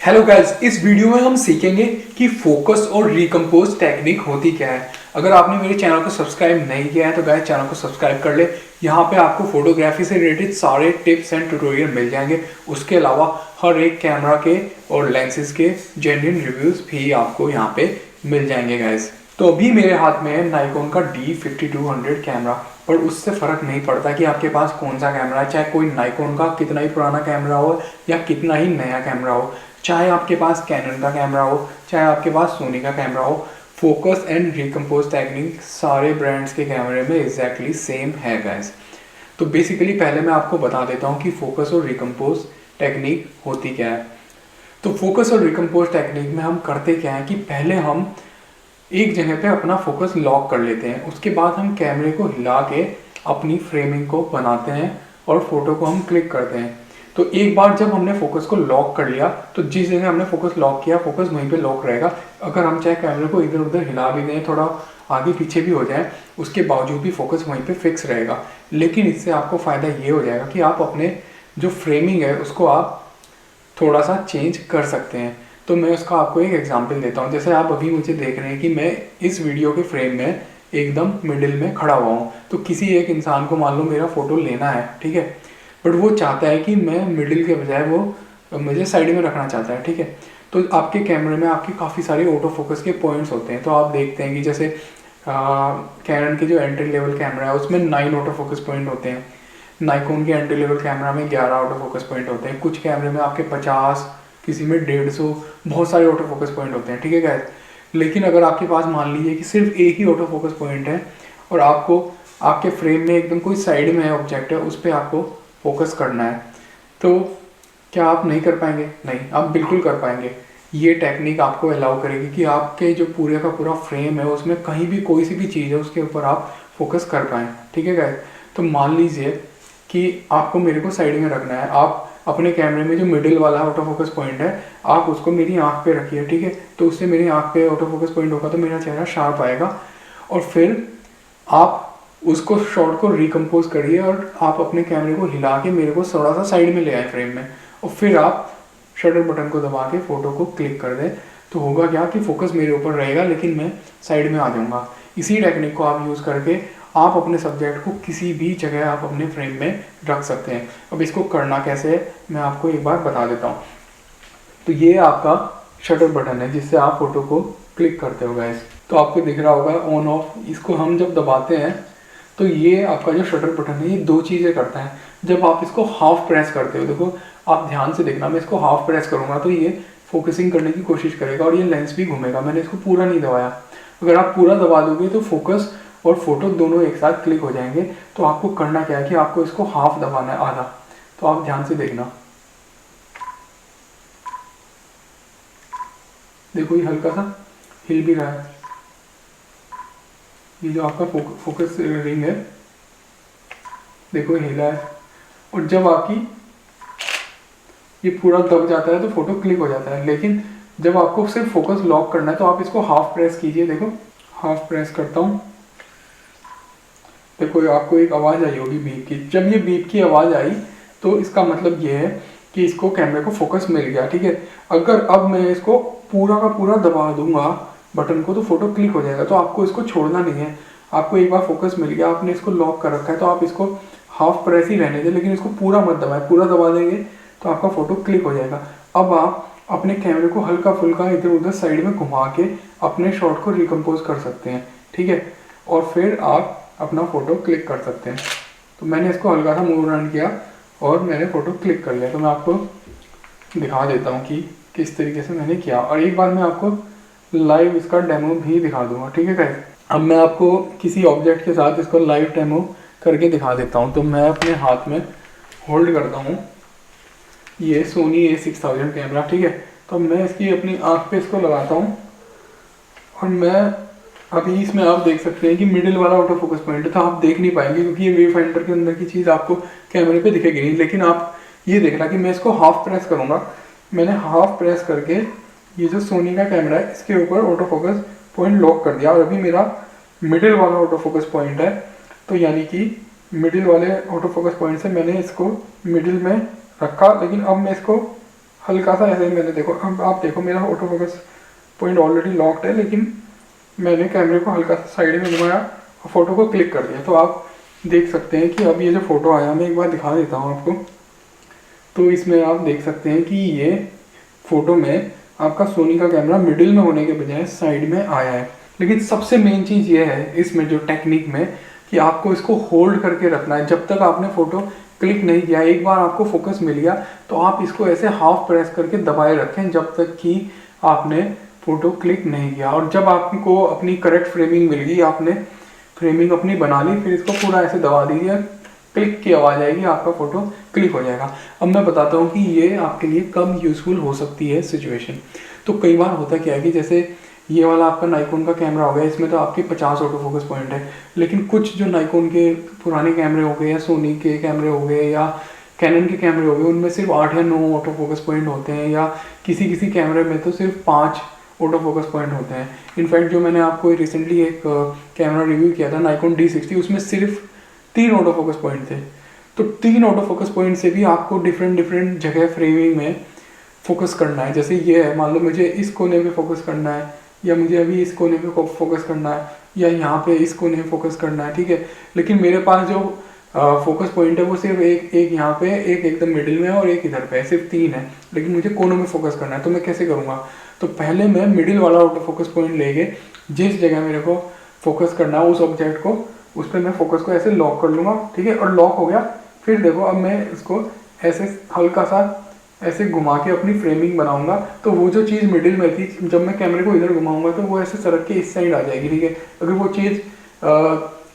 Hello guys, इस video में हम सीखेंगे कि फोकस और रिकम्पोज टेक्निक होती क्या है। अगर आपने मेरे चैनल को सब्सक्राइब नहीं किया है तो गाइस चैनल को सब्सक्राइब कर ले। यहाँ पे आपको फोटोग्राफी से रिलेटेड सारे टिप्स एंड ट्यूटोरियल मिल जाएंगे। उसके अलावा हर एक कैमरा के और लेंसेज के जेन्युइन रिव्यूज भी आपको यहाँ पे मिल जाएंगे गाइस। तो अभी मेरे हाथ में है नाइकोन का D5200 कैमरा, पर उससे फ़र्क नहीं पड़ता कि आपके पास कौन सा कैमरा है, चाहे कोई नाइकोन का कितना ही पुराना कैमरा हो या कितना ही नया कैमरा हो, चाहे आपके पास कैनन का कैमरा हो, चाहे आपके पास सोनी का कैमरा हो। फोकस एंड रिकम्पोज टेक्निक सारे ब्रांड्स के कैमरे में एग्जैक्टली सेम है गाइस। तो बेसिकली पहले मैं आपको बता देता हूँ कि फोकस और रिकम्पोज टेक्निक होती क्या है। तो फोकस और रिकम्पोज टेक्निक में हम करते क्या है कि पहले हम एक जगह पे अपना फोकस लॉक कर लेते हैं, उसके बाद हम कैमरे को हिला के अपनी फ्रेमिंग को बनाते हैं और फोटो को हम क्लिक करते हैं। तो एक बार जब हमने फोकस को लॉक कर लिया तो जिस जगह हमने फोकस लॉक किया फोकस वहीं पे लॉक रहेगा। अगर हम चाहे कैमरे को इधर उधर हिला भी दें, थोड़ा आगे पीछे भी हो जाए, उसके बावजूद भी फोकस वहीं पे फिक्स रहेगा। लेकिन इससे आपको फ़ायदा ये हो जाएगा कि आप अपने जो फ्रेमिंग है उसको आप थोड़ा सा चेंज कर सकते हैं। तो मैं उसका आपको एक एग्जांपल देता हूँ। जैसे आप अभी मुझे देख रहे हैं कि मैं इस वीडियो के फ्रेम में एकदम मिडिल में खड़ा हुआ हूँ। तो किसी एक इंसान को मान लो मेरा फ़ोटो लेना है, ठीक है, बट वो चाहता है कि मैं मिडिल के बजाय वो मुझे साइड में रखना चाहता है, ठीक है। तो आपके कैमरे में आपके काफ़ी सारे ऑटो फोकस के पॉइंट्स होते हैं। तो आप देखते हैं कि जैसे कैनन के जो एंट्री लेवल कैमरा है उसमें 9 ऑटो फोकस पॉइंट होते हैं। नाइकोन के एंट्री लेवल कैमरा में 11 ऑटो फोकस पॉइंट होते हैं। कुछ कैमरे में आपके 50, किसी में 150, बहुत सारे ऑटो फोकस पॉइंट होते हैं, ठीक है गाइस। लेकिन अगर आपके पास मान लीजिए कि सिर्फ एक ही ऑटो फोकस पॉइंट है और आपको आपके फ्रेम में एकदम कोई साइड में है ऑब्जेक्ट है, उस पर आपको फोकस करना है, तो क्या आप नहीं कर पाएंगे? नहीं, आप बिल्कुल कर पाएंगे। ये टेक्निक आपको अलाउ करेगी कि आपके जो पूरे का पूरा फ्रेम है उसमें कहीं भी कोई सी भी चीज़ है उसके ऊपर आप फोकस कर पाएँ, ठीक है गाइस। तो मान लीजिए कि आपको मेरे को साइड में रखना है, आप अपने कैमरे में जो मिडिल वाला ऑटो फोकस पॉइंट है आप उसको मेरी आंख पे रखिए, ठीक है। तो उससे मेरी आंख पे ऑटो फोकस पॉइंट होगा तो मेरा चेहरा शार्प आएगा। और फिर आप उसको शॉट को रिकम्पोज करिए और आप अपने कैमरे को हिला के मेरे को थोड़ा सा साइड में ले आए फ्रेम में, और फिर आप शटर बटन को दबा के फ़ोटो को क्लिक कर दें। तो होगा क्या कि फोकस मेरे ऊपर रहेगा लेकिन मैं साइड में आ जाऊँगा। इसी टेक्निक को आप यूज़ करके आप अपने सब्जेक्ट को किसी भी जगह आप अपने फ्रेम में रख सकते हैं। अब इसको करना कैसे है मैं आपको एक बार बता देता हूँ। तो ये आपका शटर बटन है जिससे आप फोटो को क्लिक करते हो गाइस। तो आपको दिख रहा होगा ऑन ऑफ। इसको हम जब दबाते हैं तो ये आपका जो शटर बटन है ये दो चीज़ें करता है। जब आप इसको हाफ प्रेस करते हो, देखो आप ध्यान से देखना, मैं इसको हाफ प्रेस करूँगा तो ये फोकसिंग करने की कोशिश करेगा और ये लेंस भी घूमेगा। मैंने इसको पूरा नहीं दबाया। अगर आप पूरा दबा दोगे तो फोकस और फोटो दोनों एक साथ क्लिक हो जाएंगे। तो आपको करना क्या है कि आपको इसको हाफ दबाना है, आधा। तो आप ध्यान से देखना, देखो ये हल्का सा हिल भी रहा है। ये जो आपका फोकस रिंग है देखो हिला है। और जब आपकी ये पूरा दब जाता है तो फोटो क्लिक हो जाता है। लेकिन जब आपको सिर्फ फोकस लॉक करना है तो आप इसको हाफ प्रेस कीजिए। देखो हाफ प्रेस करता हूँ, देखो आपको एक आवाज़ आई होगी बीप की। जब ये बीप की आवाज़ आई तो इसका मतलब ये है कि इसको कैमरे को फोकस मिल गया, ठीक है। अगर अब मैं इसको पूरा का पूरा दबा दूंगा बटन को तो फोटो क्लिक हो जाएगा। तो आपको इसको छोड़ना नहीं है। आपको एक बार फोकस मिल गया, आपने इसको लॉक कर रखा है तो आप इसको हाफ प्रेस ही रहने दें, लेकिन इसको पूरा मत दबाएं। पूरा दबा देंगे तो आपका फ़ोटो क्लिक हो जाएगा। अब आप अपने कैमरे को हल्का फुल्का इधर उधर साइड में घुमा के अपने शॉट को रिकम्पोज कर सकते हैं, ठीक है। और फिर आप अपना फ़ोटो क्लिक कर सकते हैं। तो मैंने इसको हल्का सा मूव अराउंड किया और मैंने फ़ोटो क्लिक कर लिया। तो मैं आपको दिखा देता हूँ कि किस तरीके से मैंने किया, और एक बार मैं आपको लाइव इसका डेमो भी दिखा दूंगा, ठीक है गाइस। अब मैं आपको किसी ऑब्जेक्ट के साथ इसको लाइव डेमो करके दिखा देता हूँ। तो मैं अपने हाथ में होल्ड करता हूँ ये सोनी A6000 कैमरा, ठीक है। तो मैं इसकी अपनी आँख पे इसको लगाता हूँ और मैं अभी इसमें आप देख सकते हैं कि मिडिल वाला ऑटो फोकस पॉइंट है। तो आप देख नहीं पाएंगे क्योंकि ये वे फाइंडर के अंदर की चीज़ आपको कैमरे पे दिखेगी नहीं। लेकिन आप ये देखना कि मैं इसको हाफ प्रेस करूँगा। मैंने हाफ प्रेस करके ये जो सोनी का कैमरा है इसके ऊपर ऑटो फोकस पॉइंट लॉक कर दिया और अभी मेरा मिडिल वाला ऑटो फोकस पॉइंट है। तो यानी कि मिडिल वाले ऑटो फोकस पॉइंट से मैंने इसको मिडिल में रखा, लेकिन अब मैं इसको हल्का सा ऐसे मैंने देखो, अब आप देखो मेरा auto focus point already locked है, लेकिन मैंने कैमरे को हल्का सा साइड में घुमाया और फोटो को क्लिक कर दिया। तो आप देख सकते हैं कि अब ये जो फोटो आया, मैं एक बार दिखा देता हूँ आपको। तो इसमें आप देख सकते हैं कि ये फोटो में आपका सोनी का कैमरा मिडिल में होने के बजाय साइड में आया है। लेकिन सबसे मेन चीज़ ये है इसमें जो टेक्निक में, कि आपको इसको होल्ड करके रखना है जब तक आपने फोटो क्लिक नहीं किया। एक बार आपको फोकस मिल गया तो आप इसको ऐसे हाफ प्रेस करके दबाए रखें जब तक कि आपने फोटो क्लिक नहीं किया। और जब आपको अपनी करेक्ट फ्रेमिंग मिल गई, आपने फ्रेमिंग अपनी बना ली, फिर इसको पूरा ऐसे दबा दीजिए, क्लिक की आवाज़ आएगी, आपका फोटो क्लिक हो जाएगा। अब मैं बताता हूँ कि ये आपके लिए कब यूज़फुल हो सकती है सिचुएशन। तो कई बार होता क्या है कि जैसे ये वाला आपका नाइकोन का कैमरा हो गया, इसमें तो आपके 50 ऑटो फोकस पॉइंट है, लेकिन कुछ जो नाइकोन के पुराने कैमरे हो गए या सोनी के कैमरे हो गए या कैनन के कैमरे हो गए, उनमें सिर्फ 8 या 9 ऑटो फोकस पॉइंट होते हैं, या किसी किसी कैमरे में तो सिर्फ 5 ऑटो फोकस पॉइंट होते हैं। इनफैक्ट जो मैंने आपको रिसेंटली एक कैमरा रिव्यू किया था नाइकोन D60, उसमें सिर्फ 3 ऑटो फोकस पॉइंट थे। तो 3 ऑटो फोकस पॉइंट से भी आपको डिफरेंट डिफरेंट जगह फ्रेमिंग में फोकस करना है। जैसे ये है, मान लो मुझे इस कोने पे फोकस करना है, या मुझे अभी इस कोने पे फोकस करना है, या यहाँ पे इस कोने पे फोकस करना है, ठीक है। लेकिन मेरे पास जो फोकस पॉइंट है वो सिर्फ एक यहाँ पे, एक एकदम मिडिल में और एक इधर पे है, सिर्फ 3 है। लेकिन मुझे कोनों में फोकस करना है, तो मैं कैसे करूँगा? तो पहले मैं मिडिल वाला ऑटो फोकस पॉइंट लेके जिस जगह मेरे को फोकस करना है उस ऑब्जेक्ट को, उस पर मैं फोकस को ऐसे लॉक कर लूँगा, ठीक है। और लॉक हो गया, फिर देखो अब मैं इसको ऐसे हल्का सा ऐसे घुमा के अपनी फ्रेमिंग बनाऊंगा। तो वो जो चीज़ मिडिल में थी, जब मैं कैमरे को इधर घुमाऊंगा तो वो ऐसे सरक के इस साइड आ जाएगी, ठीक है। अगर वो चीज़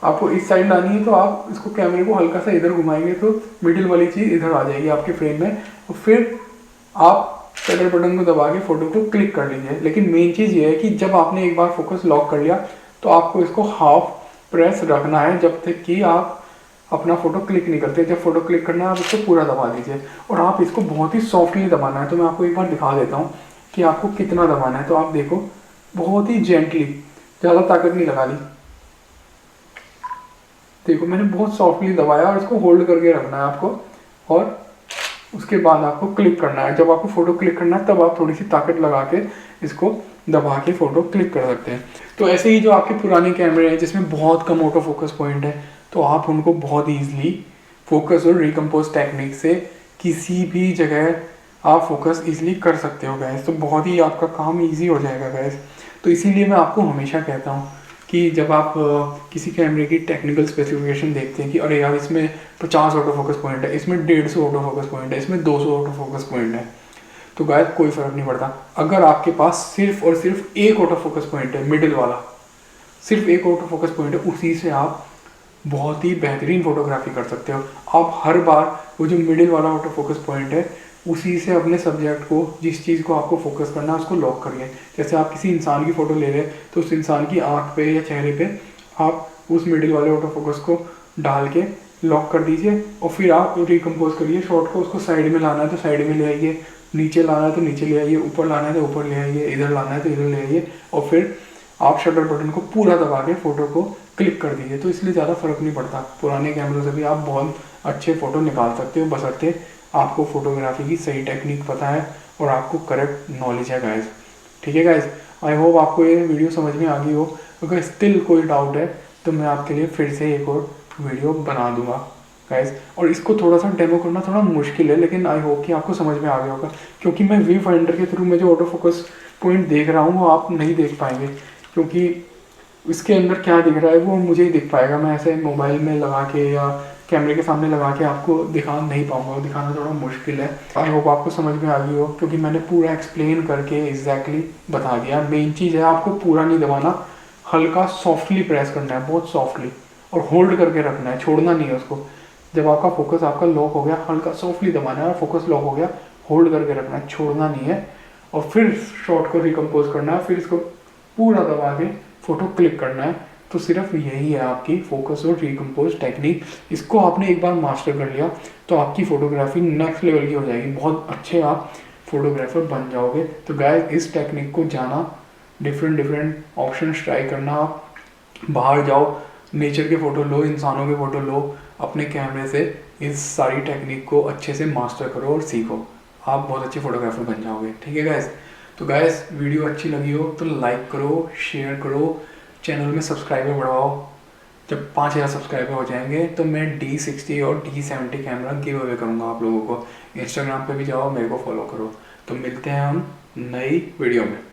आपको इस साइड लानी है तो आप इसको कैमरे को हल्का सा इधर घुमाएंगे तो मिडिल वाली चीज़ इधर आ जाएगी आपके फ्रेम में। और फिर आप शटर बटन को दबा के फोटो को क्लिक कर लीजिए। लेकिन मेन चीज़ ये है कि जब आपने एक बार फोकस लॉक कर लिया तो आपको इसको हाफ प्रेस रखना है जब तक कि आप अपना फोटो क्लिक नहीं करते। जब फोटो क्लिक करना है आप इसको पूरा दबा दीजिए, और आप इसको बहुत ही सॉफ्टली दबाना है। तो मैं आपको एक बार दिखा देता हूँ कि आपको कितना दबाना है। तो आप देखो, बहुत ही जेंटली, ज़्यादा ताकत नहीं लगा ली। देखो मैंने बहुत सॉफ्टली दबाया, और इसको होल्ड करके रखना है आपको, और उसके बाद आपको क्लिक करना है। जब आपको फोटो क्लिक करना है तब आप थोड़ी सी ताकत लगा के इसको दबा के फोटो क्लिक कर सकते हैं। तो ऐसे ही जो आपके पुराने कैमरे हैं जिसमें बहुत कम ऑटो फोकस पॉइंट है, तो आप उनको बहुत ईजिली फोकस और रिकम्पोज टेक्निक से किसी भी जगह आप फोकस ईजिली कर सकते हो गैस। तो बहुत ही आपका काम ईजी हो जाएगा गैस। तो इसीलिए मैं आपको हमेशा कहता हूँ कि जब आप किसी कैमरे की टेक्निकल स्पेसिफिकेशन देखते हैं कि अरे यार इसमें 50 ऑटो फोकस पॉइंट है, इसमें 150 ऑटो फोकस पॉइंट है, इसमें 200 ऑटो फोकस पॉइंट है, तो गायब कोई फ़र्क नहीं पड़ता। अगर आपके पास सिर्फ और सिर्फ एक ऑटो फोकस पॉइंट है, मिडिल वाला, सिर्फ एक ऑटो फोकस पॉइंट है, उसी से आप बहुत ही बेहतरीन फोटोग्राफी कर सकते हो। आप हर बार वो जो मिडिल वाला ऑटो फोकस पॉइंट है उसी से अपने सब्जेक्ट को, जिस चीज़ को आपको फोकस करना है उसको लॉक करिए। जैसे आप किसी इंसान की फ़ोटो ले रहे हैं तो उस इंसान की आँख पे या चेहरे पे आप उस मिडिल वाले ऑटो फोकस को डाल के लॉक कर दीजिए, और फिर आप रिकम्पोज करिए शॉट को। उसको साइड में लाना है तो साइड में ले आइए, नीचे लाना है तो नीचे ले आइए, ऊपर लाना है तो ऊपर ले आइए, इधर लाना है तो इधर ले आइए, और फिर आप शटर बटन को पूरा दबा के फ़ोटो को क्लिक कर दीजिए। तो इसलिए ज़्यादा फ़र्क नहीं पड़ता, पुराने कैमरों से भी आप बहुत अच्छे फ़ोटो निकाल सकते हो, बशर्ते आपको फोटोग्राफी की सही टेक्निक पता है और आपको करेक्ट नॉलेज है गाइस। ठीक है गाइस, आई होप आपको ये वीडियो समझ में आ गई हो। अगर स्टिल कोई डाउट है तो मैं आपके लिए फिर से एक और वीडियो बना दूंगा गाइस। और इसको थोड़ा सा डेमो करना थोड़ा मुश्किल है, लेकिन आई होप कि आपको समझ में आ गया होगा, क्योंकि मैं व्यू फाइंडर के थ्रू में जो ऑटो फोकस पॉइंट देख रहा हूँ वो आप नहीं देख पाएंगे, क्योंकि इसके अंदर क्या दिख रहा है वो मुझे ही दिख पाएगा। मैं ऐसे मोबाइल में लगा के या कैमरे के सामने लगा के आपको दिखा नहीं पाऊंगा, दिखाना थोड़ा मुश्किल है। आई होप आपको समझ में आ गई हो, क्योंकि मैंने पूरा एक्सप्लेन करके एग्जैक्टली बता दिया। मेन चीज़ है आपको पूरा नहीं दबाना, हल्का सॉफ्टली प्रेस करना है, बहुत सॉफ्टली, और होल्ड करके रखना है, छोड़ना नहीं है उसको। जब आपका फोकस आपका लॉक हो गया, हल्का सॉफ्टली दबाना है, और फोकस लॉक हो गया, होल्ड करके रखना है, छोड़ना नहीं है, और फिर शॉट को रिकम्पोज करना है, फिर इसको पूरा दबा के फ़ोटो क्लिक करना है। तो सिर्फ यही है आपकी फोकस और रिकम्पोज टेक्निक। इसको आपने एक बार मास्टर कर लिया तो आपकी फ़ोटोग्राफी नेक्स्ट लेवल की हो जाएगी, बहुत अच्छे आप फोटोग्राफर बन जाओगे। तो गाइस, इस टेक्निक को जाना, डिफरेंट ऑप्शंस ट्राई करना, आप बाहर जाओ, नेचर के फ़ोटो लो, इंसानों के फ़ोटो लो, अपने कैमरे से इस सारी टेक्निक को अच्छे से मास्टर करो और सीखो। आप बहुत अच्छे फोटोग्राफर बन जाओगे। ठीक है गाइस, तो गाइस वीडियो अच्छी लगी हो तो लाइक करो, शेयर करो, चैनल में सब्सक्राइबर बढ़ाओ। जब 5000 सब्सक्राइबर हो जाएंगे तो मैं D60 और D70 कैमरा गिव अवे करूँगा आप लोगों को। इंस्टाग्राम पे भी जाओ, मेरे को फॉलो करो। तो मिलते हैं हम नई वीडियो में।